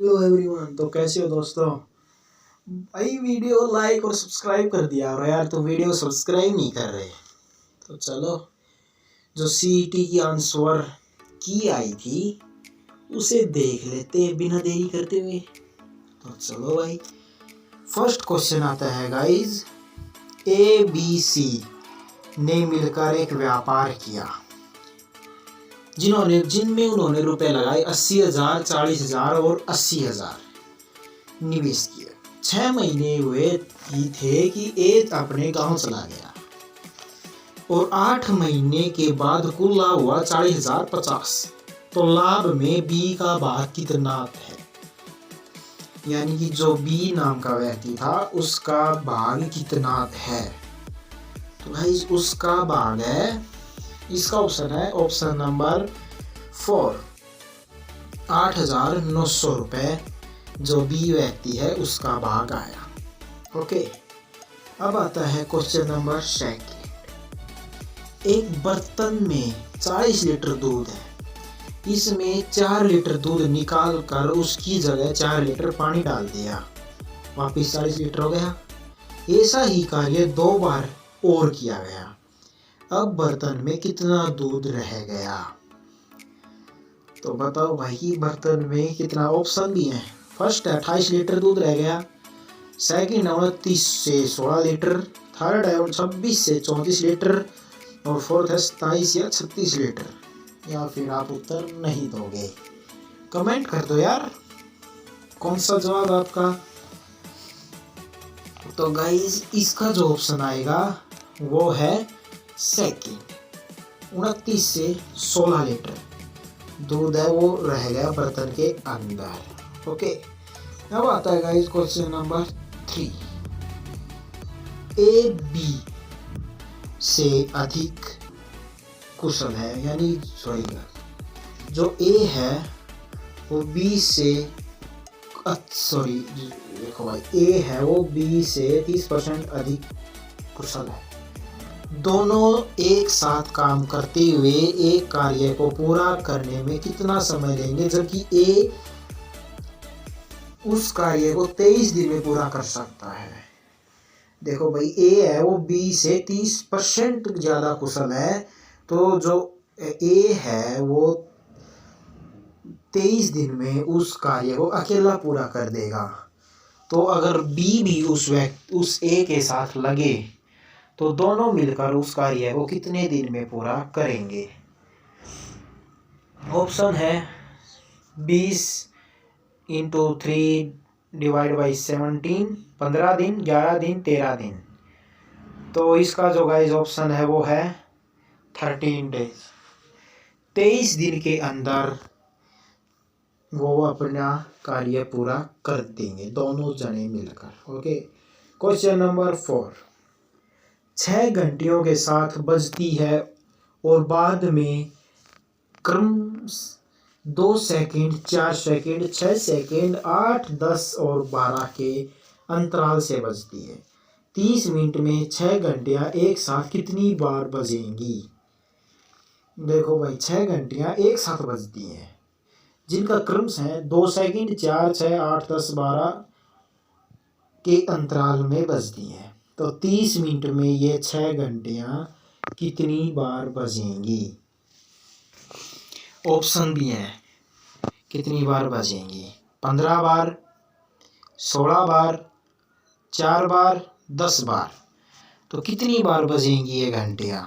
Hello everyone. तो कैसे हो दोस्तों? भाई वीडियो लाइक और सब्सक्राइब कर दिया और यार तो वीडियो सब्सक्राइब नहीं कर रहे। तो चलो, जो सीईटी की आंसर की आई थी उसे देख लेते हैं बिना देरी करते हुए। तो चलो भाई, फर्स्ट क्वेश्चन आता है गाइज। ए बी सी ने मिलकर एक व्यापार किया जिनमें उन्होंने रुपए लगाए 80,000, 40,000 और 80,000 निवेश किया। 6 महीने हुए ही थे कि ए अपने गांव चला गया और 8 महीने के बाद कुल लाभ हुआ 40,050। तो लाभ में बी का भाग कितना है? यानी कि जो बी नाम का व्यक्ति था उसका भाग कितना है? तो भाई उसका भाग है, इसका ऑप्शन है ऑप्शन नंबर 4, 8,900 रुपये जो बी व्यक्ति है उसका भाग आया। ओके, अब आता है क्वेश्चन नंबर 2। एक बर्तन में 40 लीटर दूध है, इसमें 4 लीटर दूध निकाल कर उसकी जगह 4 लीटर पानी डाल दिया, वापिस 40 लीटर हो गया। ऐसा ही कार्य 2 बार और किया गया। अब बर्तन में कितना दूध रह गया? तो बताओ भाई, बर्तन में कितना? ऑप्शन भी है। फर्स्ट है 28 लीटर दूध रह गया, सेकंड है 29 से 16 लीटर, थर्ड है 26 से 34 लीटर और फोर्थ है 27 या 36 लीटर। या फिर आप उत्तर नहीं दोगे? कमेंट कर दो यार, कौन सा जवाब आपका। तो गाइज इसका जो ऑप्शन आएगा वो है सेकंड, 29 से 16 लीटर दूध है वो रह गया बर्तन के अंदर। ओके, अब आता है guys question number 3। A B से अधिक कुशल है, यानी सॉरी, जो ए है वो बी से देखो भाई, ए है वो बी से 30% अधिक कुशल है। दोनों एक साथ काम करते हुए एक कार्य को पूरा करने में कितना समय लेंगे, जबकि ए उस कार्य को 23 दिन में पूरा कर सकता है। देखो भाई, ए है वो बी से 30% ज्यादा कुशल है, तो जो ए है वो 23 दिन में उस कार्य को अकेला पूरा कर देगा। तो अगर बी भी उस ए के साथ लगे तो दोनों मिलकर उस कार्य को कितने दिन में पूरा करेंगे? ऑप्शन है 20 इंटू 3 डिवाइड बाई 17, 15 दिन, 11 दिन, 13 दिन। तो इसका जो गाइस ऑप्शन है वो है 13 डेज। 23 दिन के अंदर वो अपना कार्य पूरा कर देंगे दोनों जने मिलकर। Okay, question number 4। 6 घंटियों के साथ बजती है और बाद में क्रम 2 सेकंड, 4 सेकंड, 6 सेकंड, 8, 10 और 12 के अंतराल से बजती है। 30 मिनट में 6 घंटियां एक साथ कितनी बार बजेंगी? देखो भाई, 6 घंटियां एक साथ बजती हैं जिनका क्रम है 2 सेकंड, 4, 6, 8, 10, 12 के अंतराल में बजती हैं। तो 30 मिनट में ये 6 घंटियां कितनी बार बजेंगी? ऑप्शन भी है कितनी बार बजेंगी। 15 बार, 16 बार, 4 बार, 10 बार। तो कितनी बार बजेंगी ये घंटियां?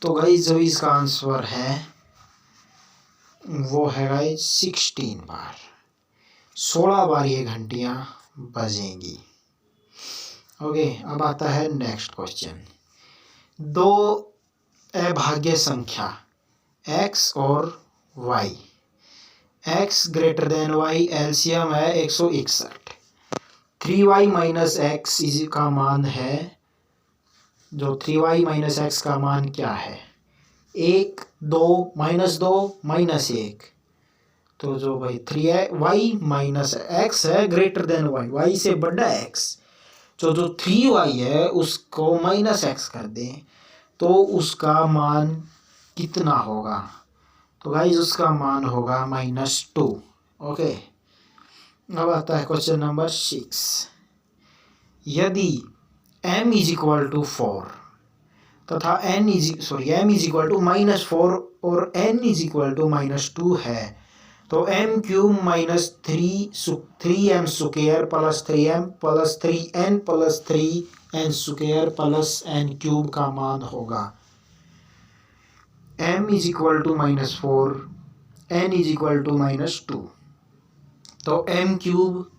तो गाइस जो इसका आंसर है वो है गाइस 16 बार। 16 बार ये घंटियां बजेंगी। ओके, अब आता है नेक्स्ट क्वेश्चन। 2 अभाज्य संख्या x और y, x greater than y, LCM है 161। 3y माइनस एक्स का मान है, जो 3y माइनस एक्स का मान क्या है? 1, 2, -2, -1। तो जो भाई 3y माइनस एक्स है ग्रेटर देन y से बड़ा x, जो 3y है उसको माइनस एक्स कर दें तो उसका मान कितना होगा? तो गाइस उसका मान होगा -2। ओके, अब आता है क्वेश्चन नंबर 6। यदि m इज इक्वल टू 4 तथा m इज इक्वल टू -4 और n इज इक्वल टू -2 है, तो m cube minus 3m square plus 3m plus 3n plus 3n square plus n cube का मान होगा। m is equal to -4, n is equal to -2, तो m cube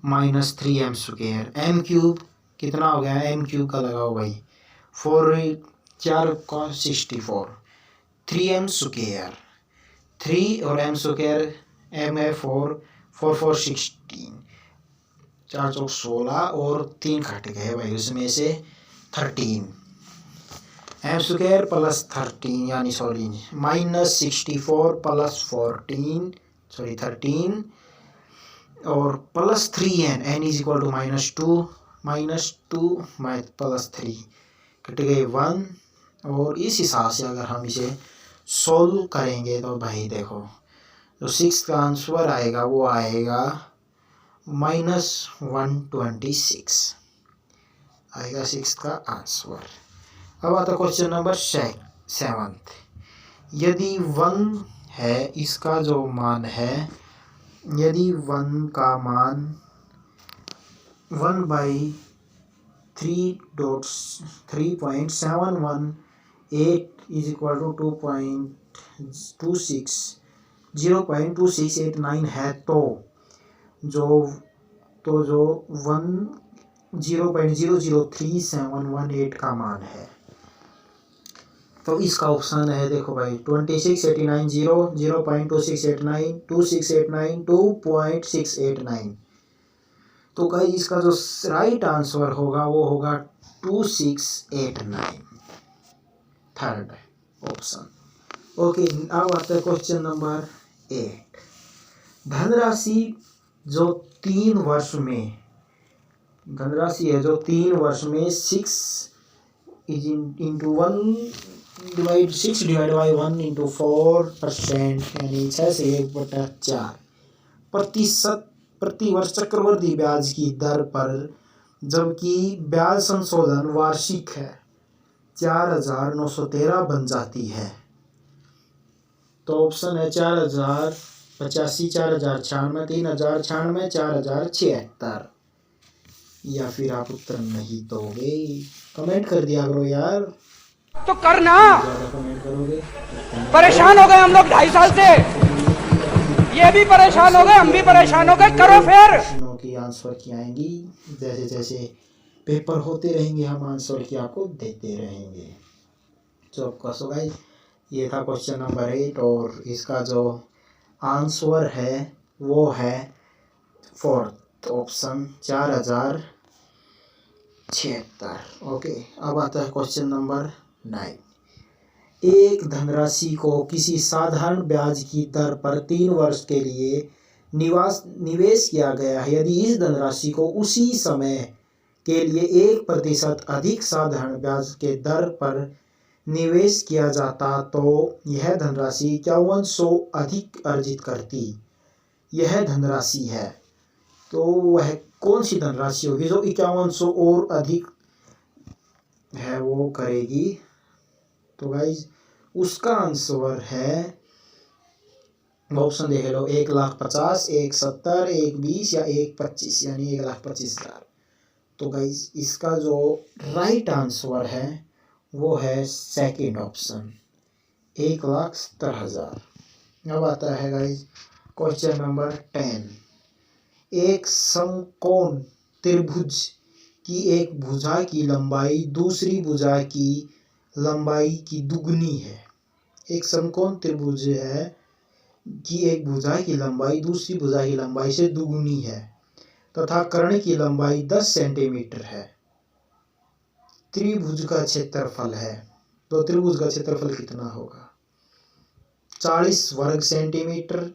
minus 3m square, m cube कितना हो गया, m cube का लगाओ भाई, 4 का 64, 3m स्क्वायर, 3 और m स्क्वायर, m है 4, 4 4 16, 4 चौक 16 और 3 घट गए भाई उसमें से 13, m स्क्वायर प्लस 13 यानी -64 प्लस 14 13 और plus 3n, n is equal to -2 plus 3 कट गए 1। और इस हिसाब से अगर हम इसे सोल्व करेंगे तो भाई देखो जो 6 का आंसर आएगा वो आएगा -126 आएगा 6 का आंसर। अब आता क्वेश्चन नंबर 7। यदि 1 है, इसका जो मान है, यदि 1 का मान 1/3.718 इज इक्वल टू 0.2689 है, तो जो 0.003718 का मान है। तो इसका ऑप्शन है देखो भाई 2689, 0.2689, 2689, 2.689। तो गाइस इसका जो राइट आंसर होगा वो होगा 2689, थर्ड ऑप्शन। ओके, अब आता है क्वेश्चन नंबर 8। धनराशि जो 3 वर्ष में, धनराशि है जो 3 वर्ष में 6 डिवाइड बाई 1 इंटू 4% यानी 6 से 1/4 प्रतिशत प्रति वर्ष चक्रवृद्धि ब्याज की दर पर, जबकि ब्याज संशोधन वार्षिक है, 4913 बन जाती है। तो ऑप्शन है 4085, 4096, 3096, 4076, या फिर आप उत्तर नहीं दोगे, कमेंट कर दिया करो यार, तो करना, ज्यादा कमेंट करोगे परेशान हो गए हम लोग 2.5 साल से, ये भी परेशान हो गए, हम भी परेशान हो गए, करो फिर। प्रश्नों की आंसर की आएंगी, जैसे जैसे पेपर होते रहेंगे हम आंसर की आपको देते रहेंगे। तो सो गाइस ये था क्वेश्चन नंबर 8 और इसका जो आंसर है वो है 4th ऑप्शन 4076। ओके, अब आता है क्वेश्चन नंबर 9। एक धनराशि को किसी साधारण ब्याज की दर पर 3 वर्ष के लिए निवेश किया गया है। यदि इस धनराशि को उसी समय के लिए 1% अधिक साधारण ब्याज के दर पर निवेश किया जाता तो यह धनराशि 5100 अधिक अर्जित करती। यह धनराशि है, तो वह कौन सी धनराशि होगी जो 5100 और अधिक है वो करेगी। तो गाइज उसका आंसर है, ऑप्शन देख लो, 1,50,000, 1,70,000, 1,20,000 या 1,25,000 यानी 1,25,000। तो गाइज इसका जो राइट आंसर है वो है सेकंड ऑप्शन 1,70,000। अब आता है गाइज क्वेश्चन नंबर 10। एक समकोण त्रिभुज की एक भुजा की लंबाई दूसरी भुजा की लंबाई की दुगनी है। एक समकोण त्रिभुज है कि एक भुजा की लंबाई दूसरी भुजा की लंबाई से दुगनी है तथा कर्ण की लंबाई 10 सेंटीमीटर है। त्रिभुज का क्षेत्रफल है, तो त्रिभुज का क्षेत्रफल कितना होगा, 40 वर्ग सेंटीमीटर,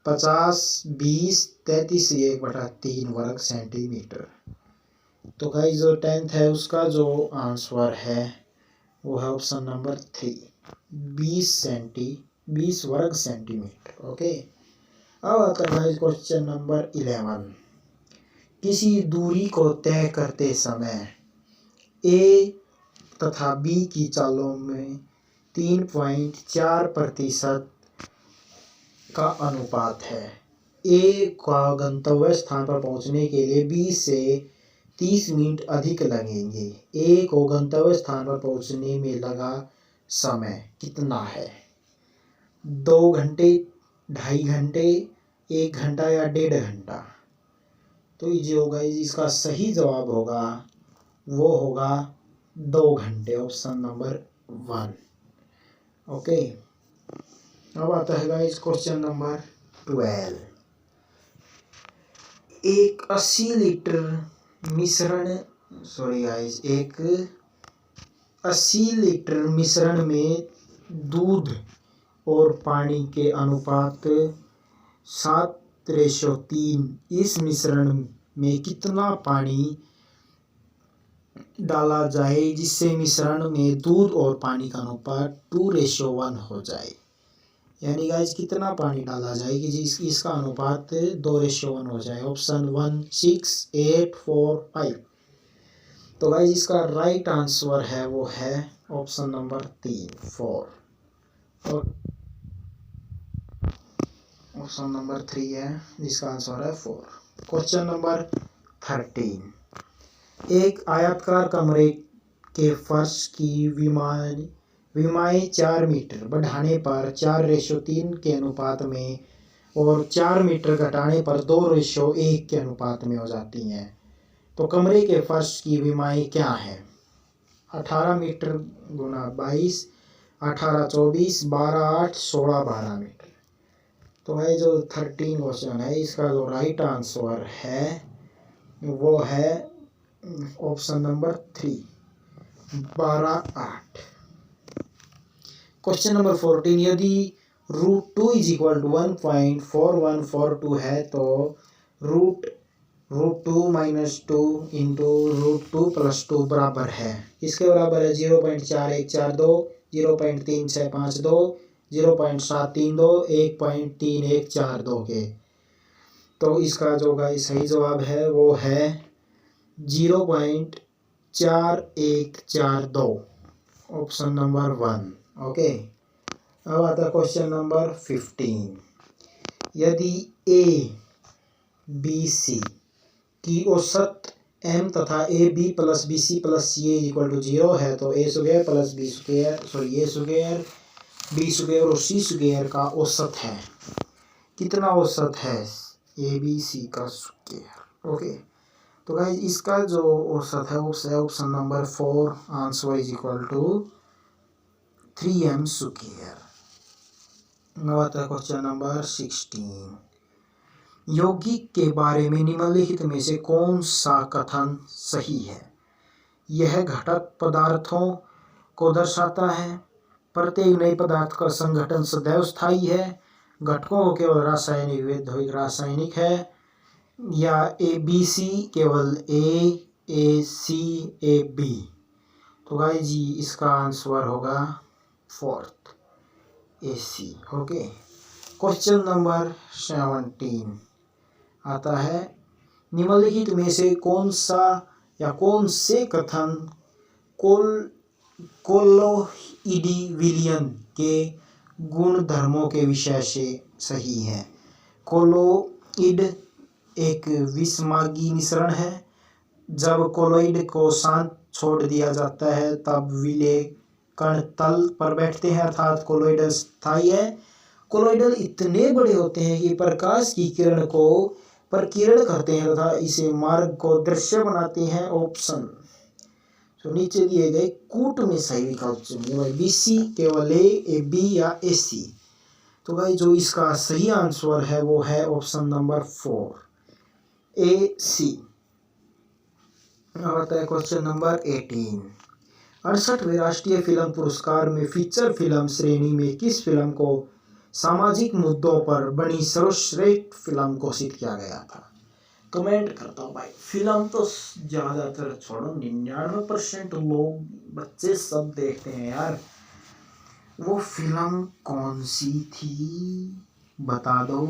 50, 20, 33 से 1/3 वर्ग सेंटीमीटर। तो गाइस जो 10th है उसका जो आंसर है वो है ऑप्शन नंबर 3, 20 वर्ग सेंटीमीटर। ओके, अब आता है गाइस क्वेश्चन नंबर 11। किसी दूरी को तय करते समय ए तथा बी की चालों में 3.4% का अनुपात है। ए का गंतव्य स्थान पर पहुंचने के लिए बी से 30 मिनट अधिक लगेंगे। ए को गंतव्य स्थान पर पहुंचने में लगा समय कितना है? 2 घंटे, 2.5 घंटे, 1 घंटा या 1.5 घंटा? तो ये जो होगा इसका सही जवाब होगा वो होगा 2 घंटे, ऑप्शन नंबर 1। ओके, अब आता है गाइस क्वेश्चन नंबर 12। एक 80 लीटर मिश्रण में दूध और पानी के अनुपात 7:3। इस मिश्रण में कितना पानी डाला जाए जिससे मिश्रण में दूध और पानी का अनुपात 2:1 हो जाए? यानी गाइस कितना पानी डाला जाए कि इसका अनुपात 2:1 हो जाए? ऑप्शन 1 6, 8, 4, 5। तो गाइस इसका राइट आंसर है वो है ऑप्शन नंबर 3 4। और ऑप्शन नंबर 3 है जिसका आंसर है 4। Question number 13। एक आयताकार कमरे के फर्श की विमाएं 4 मीटर बढ़ाने पर 4:3 के अनुपात में और 4 मीटर घटाने पर 2:1 के अनुपात में हो जाती हैं। तो कमरे के फर्श की विमाएं क्या है? 18 मीटर गुना 22, 18 24, 12 8, 16 12 मीटर। तो भाई जो 13 क्वेश्चन है इसका जो राइट आंसर है वो है ऑप्शन नंबर 3 12 8। Question number 14। यदि √2 = 1.4142 है तो √2 - 2 × √2 + 2 बराबर है, इसके बराबर है 0.4142, 0.3652, 0.732, 1.3142 के। तो इसका जो सही जवाब है वो है 0.4142, ऑप्शन नंबर 1। ओके, अब आता है क्वेश्चन नंबर 15। यदि ए बी सी की औसत m तथा A B plus B C plus C A = 0 है तो a² + b² b² और c² का औसत है। कितना औसत है ए बी सी का स्क्वायर? ओके, तो गाइस इसका जो औसत है वो है ऑप्शन नंबर 4, आंसर = 3m²। आता है क्वेश्चन नंबर 16। यौगिक के बारे में निम्नलिखित में से कौन सा कथन सही है? यह घटक पदार्थों को दर्शाता है। प्रत्येक नए पदार्थ का संगठन सदैव स्थायी है। घटकों को केवल रासायनिक वैद्युतिक रासायनिक है। या ए बी सी केवल ए सी ए बी। तो गाइस जी इसका आंसर होगा 4th AC। Okay, question number 17 आता है निम्नलिखित में से कौन से कथन कोलोइड विलयन के गुणधर्मों के विषय से सही है? कोलोइड एक विषमार्गी मिश्रण है। जब कोलोइड को शांत छोड़ दिया जाता है तब विलेय कण तल पर बैठते हैं, अर्थात कोलोइडल स्थायी है। कोलोइडल इतने बड़े होते हैं कि प्रकाश की किरण को प्रकीर्ण करते हैं तथा इसे मार्ग को दृश्य बनाते हैं। ऑप्शन तो नीचे दिए गए कूट में सही विकल्प चुनिए, बी सी केवल ए बी या ए सी। तो भाई जो इसका सही आंसर है वो है ऑप्शन नंबर 4 ए सी। आता है क्वेश्चन नंबर 18। 68वें राष्ट्रीय फिल्म पुरस्कार में फीचर फिल्म श्रेणी में किस फिल्म को सामाजिक मुद्दों पर बनी सर्वश्रेष्ठ फिल्म घोषित किया गया था? कमेंट करता हूँ भाई। फिल्म तो ज्यादातर छोड़ो 99% लोग बच्चे सब देखते हैं यार। वो फिल्म कौन सी थी बता दो।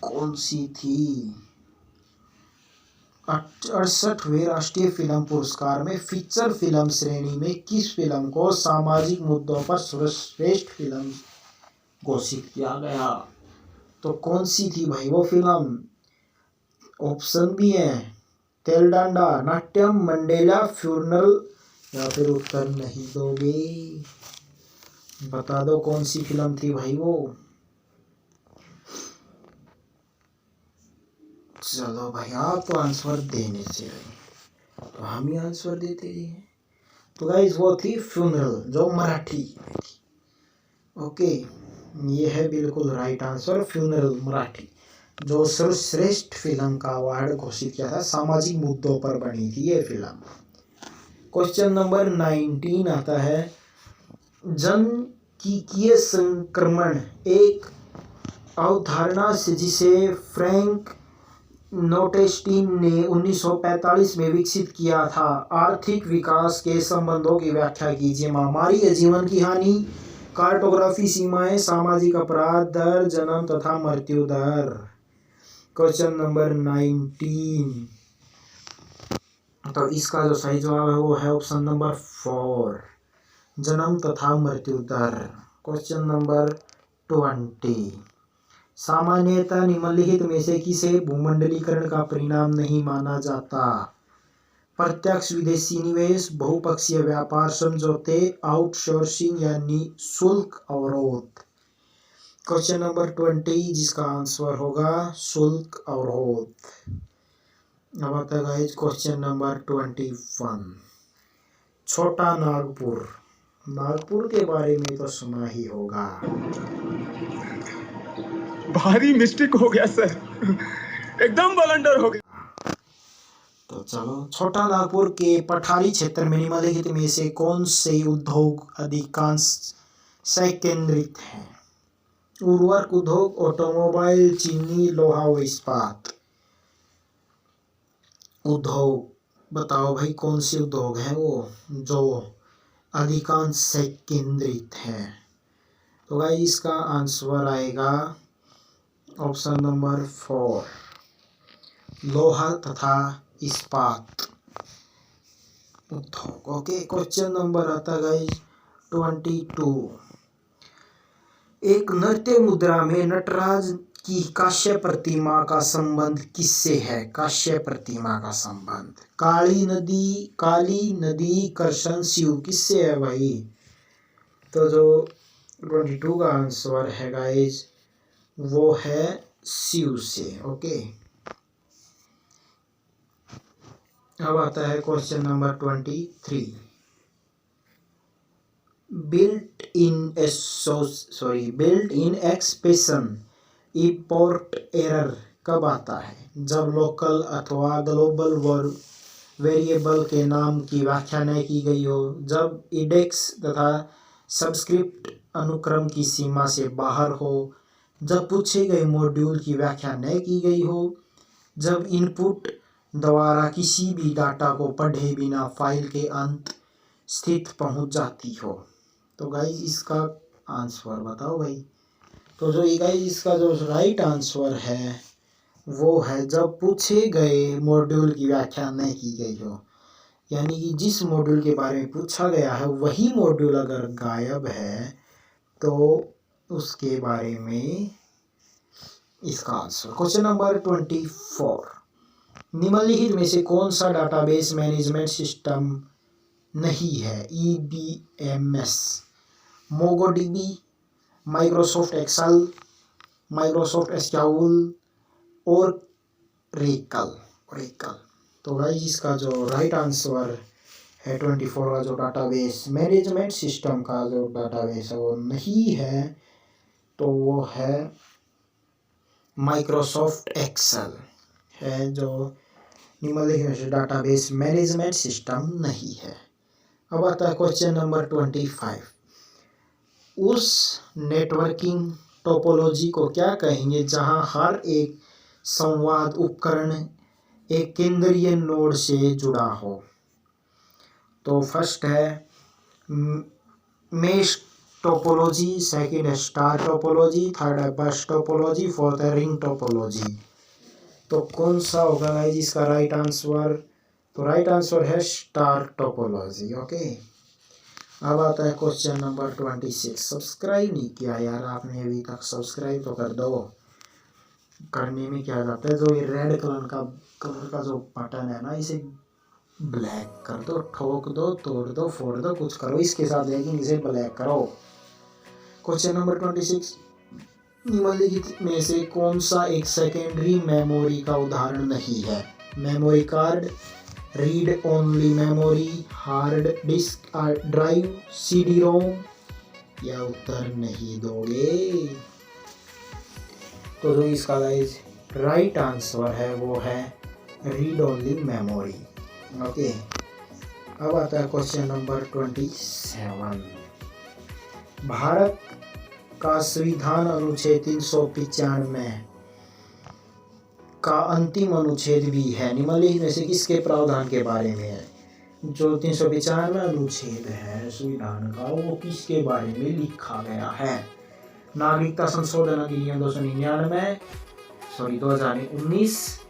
कौन सी थी? 68वें राष्ट्रीय फिल्म पुरस्कार में फीचर फिल्म श्रेणी में किस फिल्म को सामाजिक मुद्दों पर सर्वश्रेष्ठ फिल्म घोषित किया गया? तो कौन सी थी भाई वो फिल्म? ऑप्शन भी है तेल डांडा, नाट्यम, मंडेला, फ्यूनरल, या फिर उत्तर नहीं दोगे? बता दो कौन सी फिल्म थी भाई वो। चलो भाई आप तो आंसर देने से रहे तो हम ही आंसर देते हैं। तो गाइस वो थी फ्यूनरल, जो मराठी थी। ओके, ये है बिल्कुल राइट आंसर, फ्यूनरल मराठी, जो सर्वश्रेष्ठ फिल्म का अवार्ड घोषित किया था। सामाजिक मुद्दों पर बनी थी ये फिल्म। क्वेश्चन नंबर 19 आता है, जनकिकीय संक्रमण एक अवधारणा से जिसे फ्रैंक नोटेस्टीन ने 1945 में विकसित किया था। आर्थिक विकास के संबंधों की व्याख्या कीजिए। महामारी या जीवन की हानि, कार्टोग्राफी, सीमाएं, सामाजिक अपराध दर, जन्म तथा मृत्यु दर। क्वेश्चन नंबर 19, तो इसका जो सही जवाब है वो है ऑप्शन नंबर 4, जन्म तथा मृत्यु दर। क्वेश्चन नंबर 20, सामान्यतः निम्नलिखित में से किसे भूमंडलीकरण का परिणाम नहीं माना जाता? प्रत्यक्ष विदेशी निवेश, बहुपक्षीय व्यापार समझौते, आउटसोर्सिंग यानी शुल्क अवरोध। क्वेश्चन नंबर 20 जिसका आंसर होगा शुल्क अवरोध। अब आता है गाइस क्वेश्चन नंबर 21, छोटा नागपुर। नागपुर के बारे में तो सुना ही होगा। भारी मिस्टेक हो गया सर, एकदम ब्लंडर हो गया। तो चलो, छोटा नागपुर के पठारी क्षेत्र में निम्नलिखित में से कौन से उद्योग अधिकांश से केंद्रित हैं? उर्वरक उद्योग, ऑटोमोबाइल, चीनी, लोहा व इस्पात। उद्योग बताओ भाई कौन से उद्योग हैं वो जो अधिकांश से केंद्रित हैं? तो भाई इसका आंसर आएगा ऑप्शन नंबर 4, लोहा तथा इस्पात उद्योग। ओके, क्वेश्चन नंबर आता है 22, एक नृत्य मुद्रा में नटराज की कांस्य प्रतिमा का संबंध किससे है? कांस्य प्रतिमा का संबंध काली नदी कृष्ण शिव किससे है भाई? तो जो 22 का आंसर है गाइस वो है शिव से। ओके, अब आता है question number 23, built in expression import error कब आता है? जब लोकल अथवा ग्लोबल वेरिएबल के नाम की व्याख्या न की गई हो, जब इंडेक्स तथा सबस्क्रिप्ट अनुक्रम की सीमा से बाहर हो, जब पूछे गए मॉड्यूल की व्याख्या न की गई हो, जब इनपुट द्वारा किसी भी डाटा को पढ़े बिना फाइल के अंत स्थित पहुंच जाती हो। तो गाइस इसका आंसर बताओ भाई। तो जो गाइस इसका जो राइट आंसर है वो है जब पूछे गए मॉड्यूल की व्याख्या न की गई हो, यानी कि जिस मॉड्यूल के बारे में पूछा गया है वही मॉड्यूल अगर गायब है तो उसके बारे में इसका आंसर। क्वेश्चन नंबर 24, निम्नलिखित में से कौन सा डाटाबेस मैनेजमेंट सिस्टम नहीं है? EBMS, MongoDB, Microsoft Excel, Microsoft SQL और ओरेकल। तो भाई इसका जो राइट आंसर है 24 का जो डाटाबेस मैनेजमेंट सिस्टम का जो डाटाबेस है वो नहीं है, तो वो है माइक्रोसॉफ्ट एक्सेल है जो निम्नलिखित डाटाबेस मैनेजमेंट सिस्टम नहीं है। अब आता है क्वेश्चन नंबर 25, उस नेटवर्किंग टोपोलॉजी को क्या कहेंगे जहां हर एक संवाद उपकरण एक केंद्रीय नोड से जुड़ा हो? तो फर्स्ट है मेश टोपोलॉजी, सेकंड है स्टार टोपोलॉजी, थर्ड है बस टोपोलॉजी, फोर्थ है रिंग टोपोलॉजी। तो कौन सा होगा गाइस इसका राइट आंसर? तो राइट आंसर है स्टार टोपोलॉजी। ओके, अब आता है क्वेश्चन नंबर 26। सब्सक्राइब नहीं किया यार आपने अभी तक, सब्सक्राइब तो कर दो। करने में क्या जाता है, जो ये रेड कलर का जो बटन है ना, इसे ब्लैक कर दो, ठोक दो, तोड़ दो, फोड़ दो, कुछ करो इसके साथ, लेकिन इसे ब्लैक करो। क्वेश्चन नंबर 26, निम्नलिखित में से कौन सा एक सेकेंडरी मेमोरी का उदाहरण नहीं है? Memory card, read only memory, hard disk drive, CD ROM, या उत्तर नहीं दोगे? तो जो इसका गाइस राइट आंसर है वो है रीड ओनली मेमोरी। ओके, अब आता है क्वेश्चन नंबर 27। भारत का संविधान अनुच्छेद 395 का अंतिम अनुच्छेद भी है, निम्नलिखित में से किसके प्रावधान के बारे में है? जो 395 अनुच्छेद है संविधान का, वो किसके बारे में लिखा गया है? नागरिकता संशोधन अधिनियम 2019,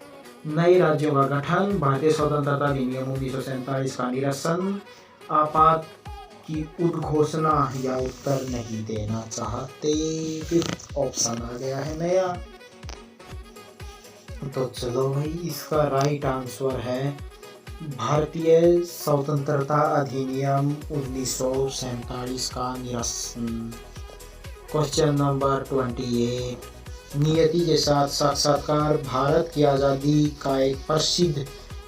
नए राज्यों का गठन, भारतीय स्वतंत्रता अधिनियम 1947 का निरसन, आपात की उद्घोषणा, या उत्तर नहीं देना चाहते? फिफ्थ ऑप्शन आ गया है नया। तो चलो भाई, इसका राइट आंसर है भारतीय स्वतंत्रता अधिनियम 1947 का निरसन। क्वेश्चन नंबर 28, नियति के साथ साक्षात्कार भारत की आज़ादी का एक प्रसिद्ध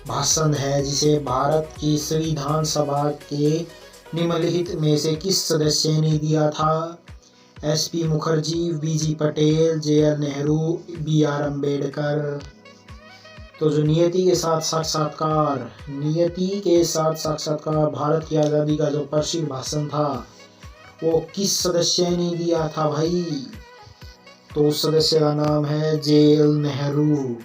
भाषण है जिसे भारत की संविधान सभा के निम्नलिखित में से किस सदस्य ने दिया था? एसपी मुखर्जी, बीजी पटेल, जेएल नेहरू, बीआर अम्बेडकर। तो जो नियति के साथ साक्षात्कार भारत की आज़ादी का जो प्रसिद्ध भाषण था वो किस सदस्य ने दिया था भाई? तो उस सदस्य का नाम है जेएल नेहरू।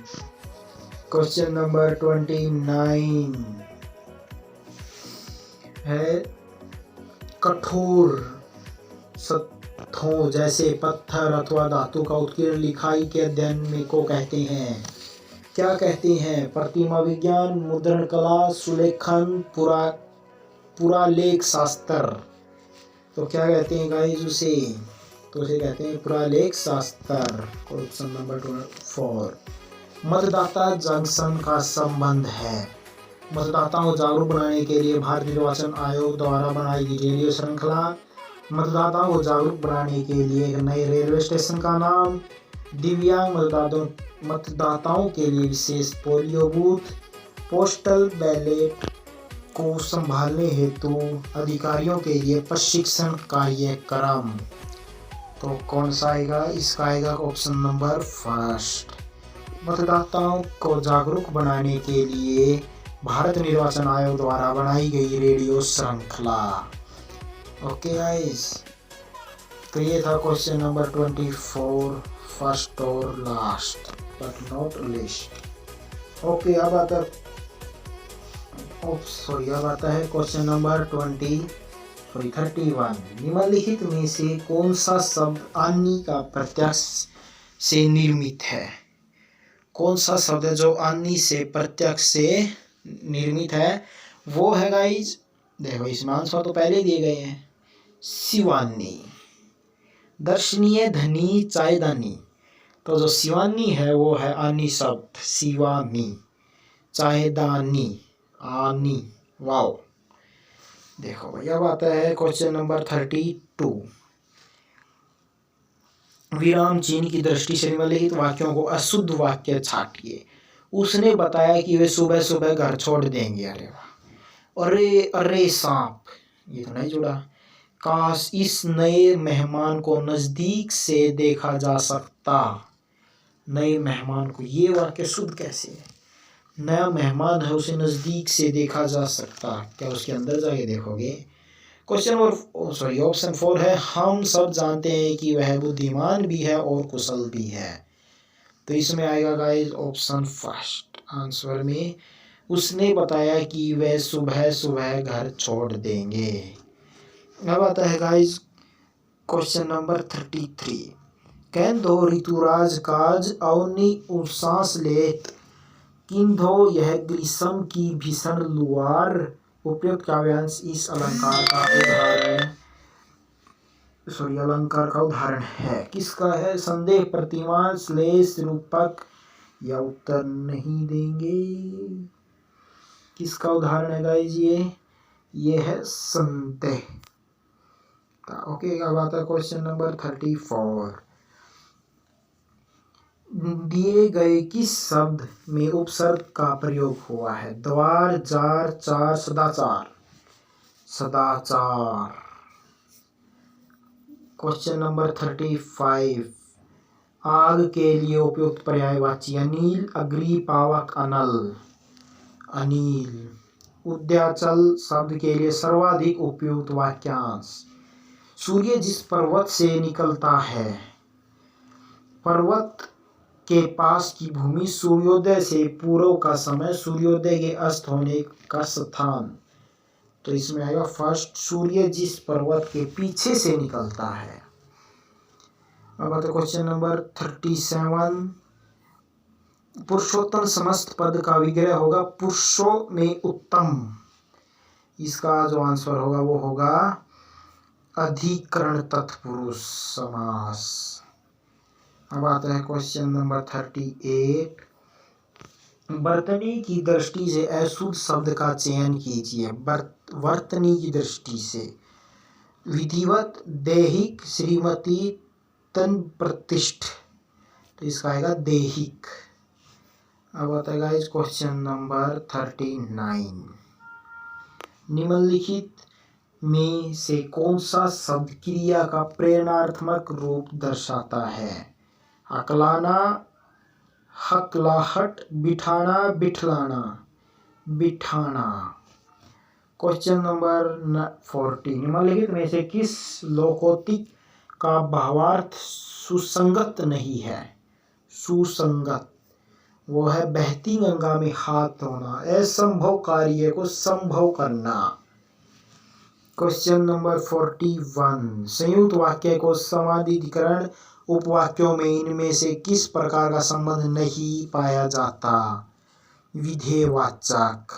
क्वेश्चन नंबर 29 है, कठोर सत्थों जैसे पत्थर अथवा धातु का उत्कीर्ण लिखाई के अध्ययन में को कहते हैं? क्या कहते हैं? प्रतिमा विज्ञान, मुद्रण कला, सुलेखन, पुरालेख शास्त्र। तो क्या कहते हैं गाइस उसे? तो उसे कहते हैं पुरालेख शास्त्र। क्वेश्चन नंबर 4, मतदाता जंक्शन का संबंध है। मतदाताओं को जागरूक बनाने के लिए भारतीय निर्वाचन आयोग द्वारा बनाई गई रेडियो श्रृंखला, मतदाताओं को जागरूक बनाने के लिए एक नए रेलवे स्टेशन का नाम, दिव्यांग मतदाताओं के लिए विशेष पोलियो बूथ, पोस्टल बैलेट को संभालने हेतु अधिकारियों के लिए प्रशिक्षण कार्यक्रम। तो कौन सा आएगा? इसका आएगा ऑप्शन नंबर 1, मतदाताओं को जागरूक बनाने के लिए भारत निर्वाचन आयोग द्वारा बनाई गई रेडियो श्रृंखला। ओके गाइस, तो ये था क्वेश्चन नंबर 24, फर्स्ट और last but not least. Okay, अब आता है क्वेश्चन नंबर 31। निम्नलिखित में से कौन सा शब्द अन्य का प्रत्यक्ष से निर्मित है? कौन सा शब्द है जो अन्य से प्रत्यक्ष से निर्मित है? वो है गाइज, देखो इसमें आंसर तो पहले दिए गए हैं, शिवानी, दर्शनीय, धनी, चायदानी। तो जो शिवानी है वो है अन्य शब्द, शिवानी, चायदानी, आनी। वाओ, देखो भाई, अब आता है क्वेश्चन नंबर 32। विराम चिन्ह की दृष्टि से निम्नलिखित वाक्यों को अशुद्ध वाक्य छांटिए। उसने बताया कि वे सुबह सुबह घर छोड़ देंगे। अरे वाह, अरे अरे सांप, ये तो नहीं जुड़ा। काश इस नए मेहमान को नजदीक से देखा जा सकता। नए मेहमान को, ये वाक्य शुद्ध कैसे है? नया मेहमान है, उसे नजदीक से देखा जा सकता, क्या उसके अंदर जाके देखोगे? ऑप्शन 4 है, हम सब जानते हैं कि वह बुद्धिमान भी है और कुशल भी है। तो इसमें आएगा गाइस ऑप्शन 1 आंसर में, उसने बताया कि वह सुबह सुबह घर छोड़ देंगे। अब आता है गाइस क्वेश्चन नंबर 33 कैंधो ऋतुराज काज अवनि सांस लेत किंधो यह ग्रीष्म की भीषण लुआर। उपयुक्त काव्यांश इस अलंकार का उदाहरण है। किसका है? संदेह, प्रतिमा, श्लेष, रूपक या उत्तर नहीं देंगे। किसका उदाहरण है गाइस? ये है संदेह का। ओके, अब आता है क्वेश्चन नंबर 34 दिए गए किस शब्द में उपसर्ग का प्रयोग हुआ है? द्वार, जार, चार, सदाचार। सदाचार। क्वेश्चन नंबर 35 आग के लिए उपयुक्त पर्यायवाची? अनील, अग्नि, पावक, अनल। अनिल। उद्याचल शब्द के लिए सर्वाधिक उपयुक्त वाक्यांश? सूर्य जिस पर्वत से निकलता है, पर्वत के पास की भूमि, सूर्योदय से पूर्व का समय, सूर्योदय के अस्त होने का स्थान। तो इसमें आएगा फर्स्ट, सूर्य जिस पर्वत के पीछे से निकलता है। अब आता क्वेश्चन नंबर 37 पुरुषोत्तम समस्त पद का विग्रह होगा पुरुषों में उत्तम। इसका जो आंसर होगा वो होगा अधिकरण तत्पुरुष समास। अब आता है क्वेश्चन नंबर 38 वर्तनी की दृष्टि से अशुद्ध शब्द का चयन कीजिए। वर्तनी की दृष्टि से विधिवत, दैहिक, श्रीमती, तन प्रतिष्ठ। तो इसका आएगा दैहिक। अब आता है गाइस क्वेश्चन नंबर 39 निम्नलिखित में से कौन सा शब्द क्रिया का प्रेरणात्मक रूप दर्शाता है? हकलाना, हकलाहट, बिठाना, बिठलाना, बिठाना। क्वेश्चन नंबर 40 निम्नलिखित में से किस लोकोक्ति का भावार्थ सुसंगत नहीं है? सुसंगत वो है बहती गंगा में हाथ धोना, असंभव कार्य को संभव करना। क्वेश्चन नंबर 41 संयुक्त वाक्य को समानाधिकरण उपवाक्यों में इनमें से किस प्रकार का संबंध नहीं पाया जाता? विधेयवाचक।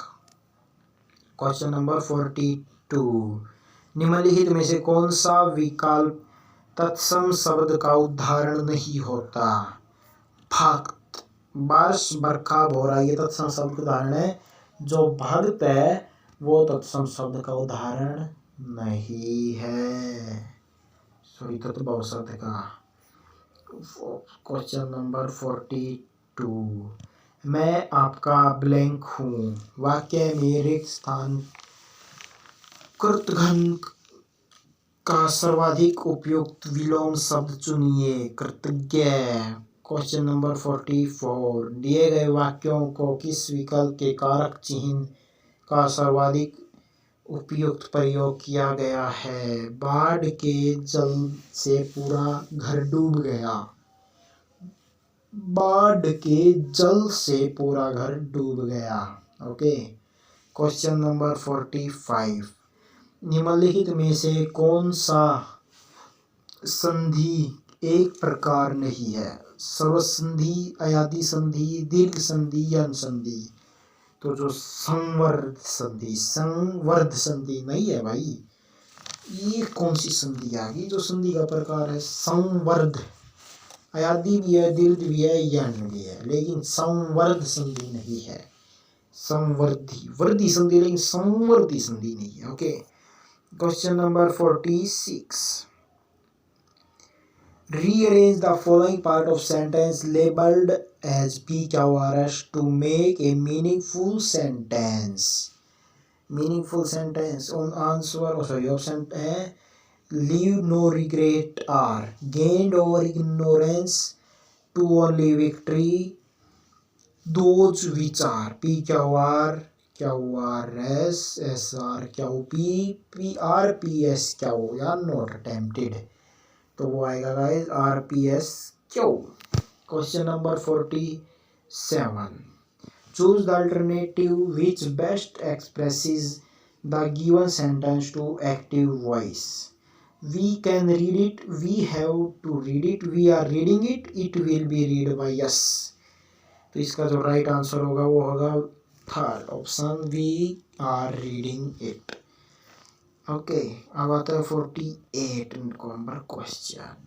क्वेश्चन नंबर 42 निम्नलिखित में से कौन सा विकल्प तत्सम शब्द का उदाहरण नहीं होता? भक्त, बारिश, बरखा, भौरा ये तत्सम शब्द का उदाहरण है। जो भक्त है वो तत्सम शब्द का उदाहरण नहीं है। सॉरी, तत्भव शब्द का। क्वेश्चन नंबर 42 मैं आपका ब्लैंक हूँ। वाक्य में रिक्त स्थान कृतघ्न का सर्वाधिक उपयुक्त विलोम शब्द चुनिए। कृतज्ञ। क्वेश्चन नंबर 44 दिए गए वाक्यों को किस विकल्प के कारक चिन्ह का सर्वाधिक उपयुक्त प्रयोग किया गया है? बाढ़ के जल से पूरा घर डूब गया। बाढ़ के जल से पूरा घर डूब गया। ओके। क्वेश्चन नंबर 45 निम्नलिखित में से कौन सा संधि एक प्रकार नहीं है? सर्वसंधि, अयादि संधि, दीर्घ संधि या अनुसंधि। तो जो संवर्ध संधि, संवर्ध संधि नहीं है भाई। ये कौन सी संधि आ गई? जो संधि का प्रकार है संवर्ध। अयादि भी है, दीर्घ भी है, यण भी है, लेकिन संवर्ध संधि नहीं है। संवर्धी वर्धी संधि, लेकिन संवर्धी संधि नहीं है। Okay. Question number 46 rearrange the following part of sentence labeled as PQRS to make a meaningful sentence. Meaningful sentence on answer option है leave no regret or gained over ignorance to only victory those which are PQR QRS SR QP PRPS Q या not attempted। तो वो आएगा guys RPS Q। Question number 47 choose the alternative which best expresses the given sentence to active voice. we can read it, we have to read it, we are reading it, it will be read by us। तो इसका जो right answer होगा वो होगा third option, we are reading it. Okay, अब आता है 48 number question.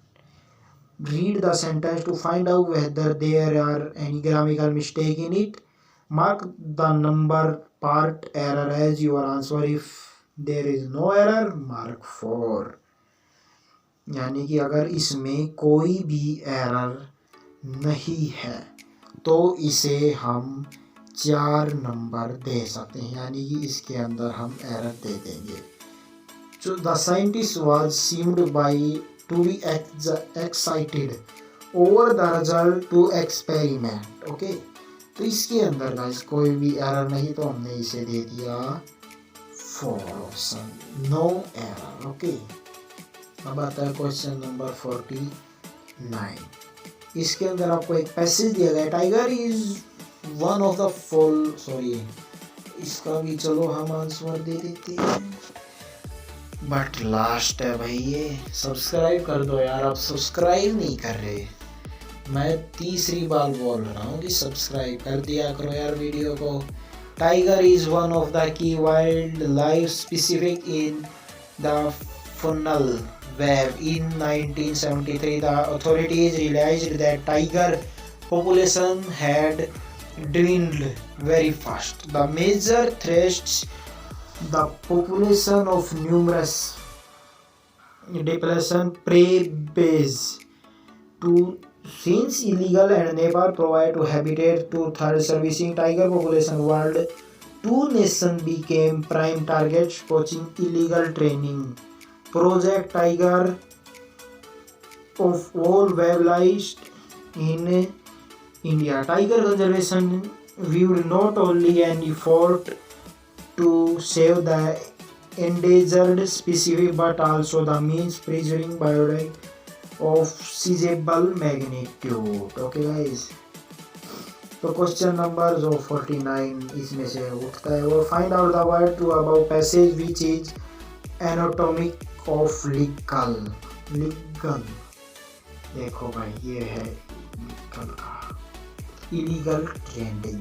Read the sentence to find out whether there are any grammatical mistake in it. Mark the number part error as your answer. If there is no error mark 4। यानी कि अगर इसमें कोई भी error नहीं है तो इसे हम 4 नंबर दे सकते हैं, यानी कि इसके अंदर हम एरर दे देंगे। So the scientist was seemed to be excited over the result to experiment। Okay, तो इसके अंदर गाइस कोई भी एरर नहीं, तो हमने इसे दे दिया 4 ऑप्शन, नो एरर। ओके, अब आता है क्वेश्चन नंबर 49। इसके अंदर आपको एक पैसेज दिया गया, tiger is one of the इसका भी चलो हम आंसर दे देते हैं, बट लास्ट है भाई। ये सब्सक्राइब कर दो यार, आप सब्सक्राइब नहीं कर रहे। मैं तीसरी बार बोल रहा हूँ कि सब्सक्राइब कर दिया करो यार वीडियो को। Tiger is one of the key wild life specific in the funnel web. In 1973, the authorities realized that tiger population had dwindled very fast. The major threats the population of numerous depletion prey base to since illegal and never provide to habitat to third servicing tiger population world. 2 nations became prime targets poaching illegal training. Project Tiger of all webliced in India. Tiger conservation viewed not only an effort to save the endangered species but also the means preserving biodiversity of sizable magnitude। Okay guys, तो question number जो 49 इसमें से उठता है वो find out the word to about passage which is anatomic of legal. देखो भाई, ये है लीगल का, इलीगल ट्रेडिंग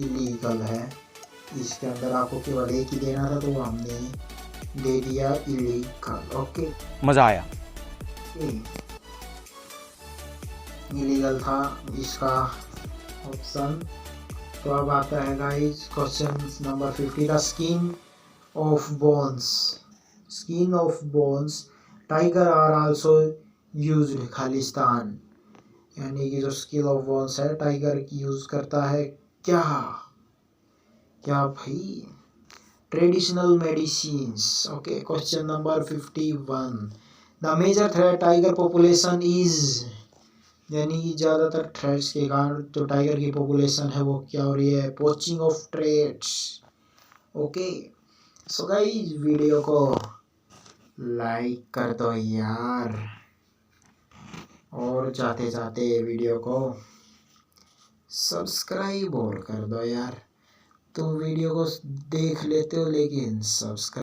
इलीगल है। इसके अंदर आपको केवल एक ही देना था, तो वो हमने दे दिया इलीगल। ओके, मजा आया। इलीगल था इसका ऑप्शन। तो अब आता है guys question number 50। The skin of bones tiger are also used Khalistan. यानी कि जो स्किन ऑफ बोन्स है टाइगर की यूज करता है क्या भाई? Traditional medicines. Okay, question number 51। The major threat tiger population is, यानी कि ज़्यादातर थ्रेट्स के कारण जो टाइगर की पॉपुलेशन है वो क्या हो रही है? Poaching of traits. Okay, so guys video को लाइक कर दो यार, और जाते जाते वीडियो को सब्सक्राइब और कर दो यार। तुम वीडियो को देख लेते हो लेकिन सब्सक्राइब